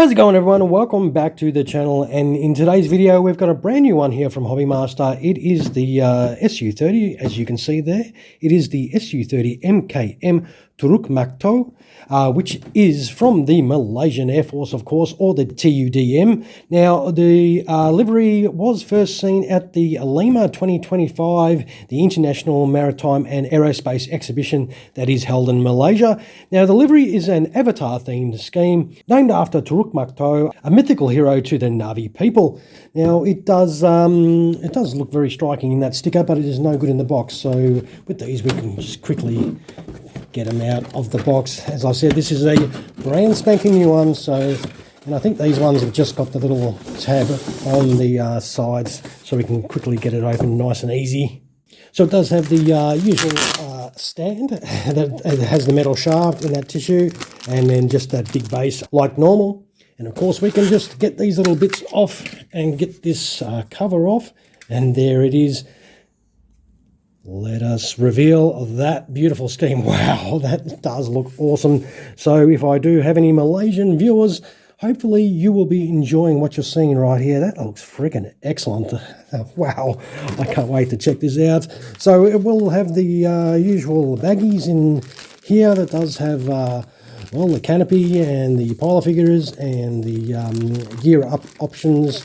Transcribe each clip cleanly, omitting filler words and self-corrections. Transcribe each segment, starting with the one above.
How's it going, everyone, and welcome back to the channel. And in today's video we've got a brand new one here from Hobby Master. It is the Su-30, as you can see there. It is the Su-30MKM Toruk Makto, which is from the Malaysian Air Force, of course, or the TUDM. Now, the livery was first seen at the LIMA 2025, the International Maritime and Aerospace Exhibition that is held in Malaysia. Now, the livery is an avatar-themed scheme named after Toruk Makto, a mythical hero to the Na'vi people. Now, it does look very striking in that sticker, but it is no good in the box. So with these, we can just quickly get them out of the box. As I said, this is a brand spanking new one, and I think these ones have just got the little tab on the sides, so we can quickly get it open nice and easy. So it does have the usual stand that has the metal shaft in that tissue, and then just that big base like normal. And of course we can just get these little bits off and get this cover off, and there it is. Let us reveal that beautiful scheme. Wow, that does look awesome. So if I do have any Malaysian viewers, hopefully you will be enjoying what you're seeing right here. That looks freaking excellent. Wow, I can't wait to check this out. So it will have the usual baggies in here that does have well, the canopy and the pilot figures and the gear up options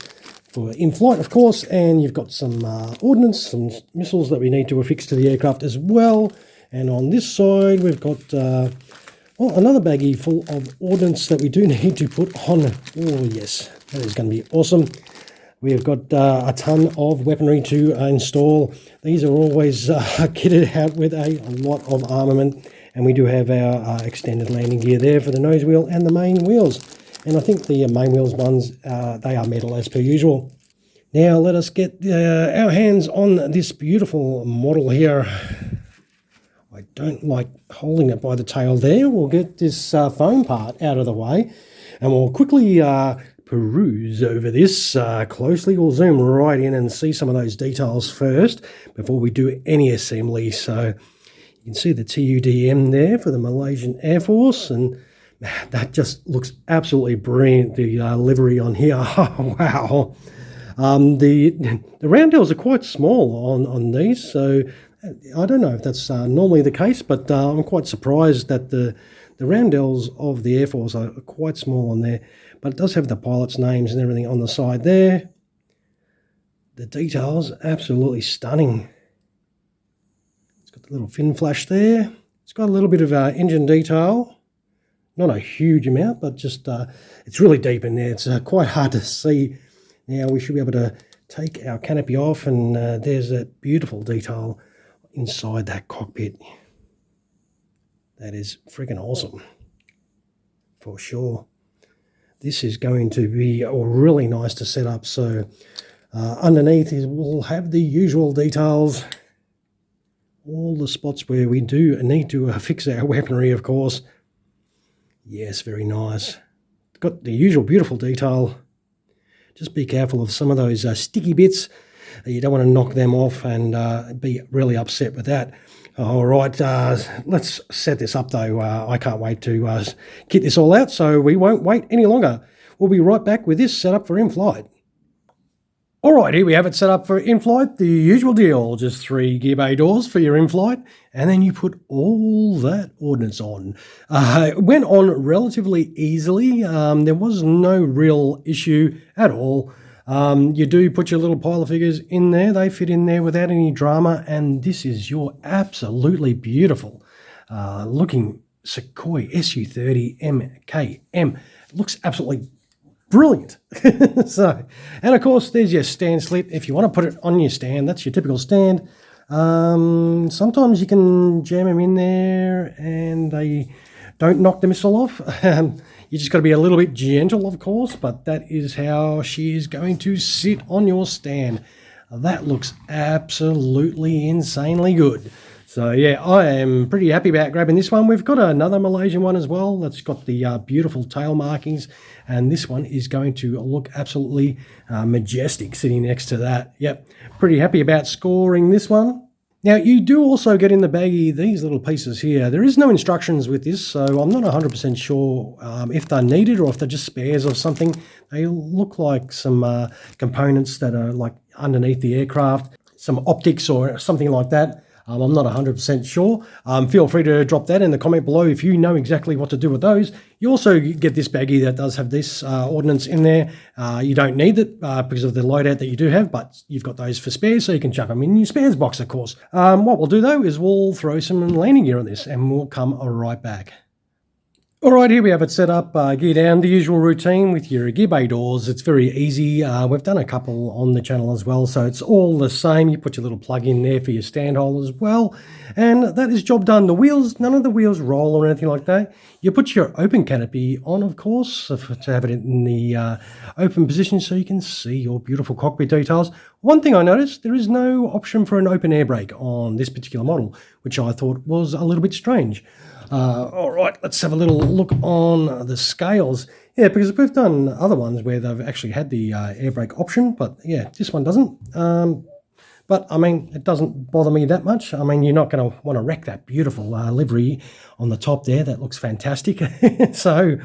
for in-flight, of course, and you've got some ordnance, some missiles that we need to affix to the aircraft as well. And on this side, we've got well, another baggie full of ordnance that we do need to put on. Oh yes, that is going to be awesome. We've got a ton of weaponry to install. These are always kitted out with a lot of armament, and we do have our extended landing gear there for the nose wheel and the main wheels. And I think the main wheels ones, they are metal as per usual. Now let us get our hands on this beautiful model here. I don't like holding it by the tail there. We'll get this foam part out of the way, and we'll quickly peruse over this closely. We'll zoom right in and see some of those details first before we do any assembly. So you can see the TUDM there for the Malaysian Air Force, and that just looks absolutely brilliant, the livery on here. Oh, wow. The roundels are quite small on these, so I don't know if that's normally the case, but I'm quite surprised that the roundels of the Air Force are quite small on there. But it does have the pilots' names and everything on the side there. The details, absolutely stunning. It's got the little fin flash there. It's got a little bit of engine detail. Not a huge amount, but just it's really deep in there. It's quite hard to see. Now we should be able to take our canopy off, and there's that beautiful detail inside that cockpit. That is freaking awesome, for sure. This is going to be really nice to set up. So underneath we'll have the usual details, all the spots where we do need to fix our weaponry, of course. Yes, very nice. Got the usual beautiful detail. Just be careful of some of those sticky bits. You don't want to knock them off and be really upset with that. All right, let's set this up though. I can't wait to kit this all out, so we won't wait any longer. We'll be right back with this set up for in-flight. All right, here we have it set up for in-flight. The usual deal, just 3 gear bay doors for your in-flight, and then you put all that ordnance on. It went on relatively easily. There was no real issue at all. You do put your little pilot figures in there. They fit in there without any drama, and this is your absolutely beautiful looking Sukhoi Su-30MKM. It looks absolutely brilliant. So, and of course there's your stand slit. If you want to put it on your stand, that's your typical stand. Sometimes you can jam them in there and they don't knock the missile off. You just got to be a little bit gentle, of course, but that is how she is going to sit on your stand. That looks absolutely insanely good. So yeah, I am pretty happy about grabbing this one. We've got another Malaysian one as well that's got the beautiful tail markings, and this one is going to look absolutely majestic sitting next to that. Yep, pretty happy about scoring this one. Now, you do also get in the baggie these little pieces here. There is no instructions with this, so I'm not 100% sure if they're needed or if they're just spares or something. They look like some components that are like underneath the aircraft, some optics or something like that. I'm not 100% sure. Feel free to drop that in the comment below if you know exactly what to do with those. You also get this baggie that does have this ordnance in there. You don't need it because of the loadout that you do have, but you've got those for spares, so you can chuck them in your spares box, of course. What we'll do, though, is we'll throw some landing gear on this, and we'll come right back. All right, here we have it set up, gear down, the usual routine with your gear bay doors. It's very easy. We've done a couple on the channel as well, so it's all the same. You put your little plug in there for your stand hole as well, and that is job done. The wheels, none of the wheels roll or anything like that. You put your open canopy on, of course, to have it in the open position so you can see your beautiful cockpit details. One thing I noticed, there is no option for an open air brake on this particular model, which I thought was a little bit strange. All right, let's have a little look on the scales. Yeah, because we've done other ones where they've actually had the air brake option, but yeah, this one doesn't. But I mean, it doesn't bother me that much. I mean, you're not going to want to wreck that beautiful livery on the top there. That looks fantastic. So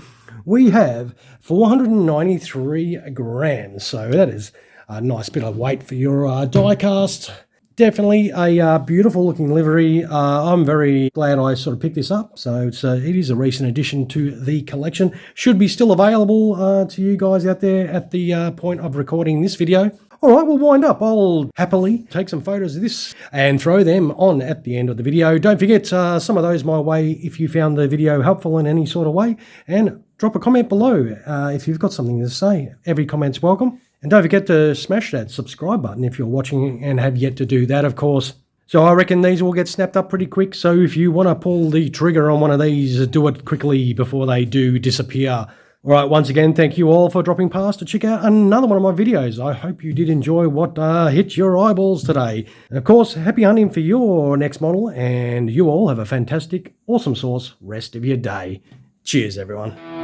we have 493 grams. So that is a nice bit of weight for your die cast. Definitely a beautiful looking livery. I'm very glad I sort of picked this up. So it is a recent addition to the collection. Should be still available to you guys out there at the point of recording this video. All right, we'll wind up. I'll happily take some photos of this and throw them on at the end of the video. Don't forget some of those my way if you found the video helpful in any sort of way. And drop a comment below if you've got something to say. Every comment's welcome. And don't forget to smash that subscribe button if you're watching and have yet to do that, of course. So I reckon these will get snapped up pretty quick. So if you want to pull the trigger on one of these, do it quickly before they do disappear. All right, once again, thank you all for dropping past to check out another one of my videos. I hope you did enjoy what hit your eyeballs today. And of course, happy hunting for your next model, and you all have a fantastic, awesome sauce rest of your day. Cheers, everyone.